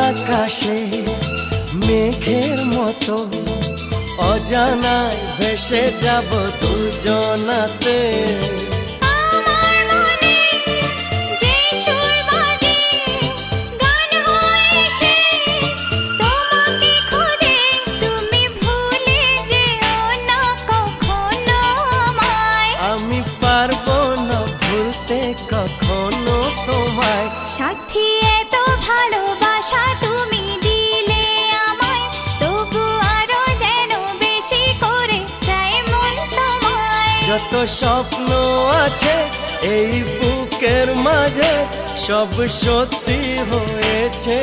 আকাশে মেঘের মতো অজানায় ভেসে যাব দুজনাতে। আমি পারবো না ভুলতে কখনো তোমায়। সাথী এত ভালোবাসা তুমি দিলে আমায়, তবু আরো যেন বেশি করে চাই মন তোমায়। যত স্বপ্ন আছে এই বুকের মাঝে সব সত্যি হয়েছে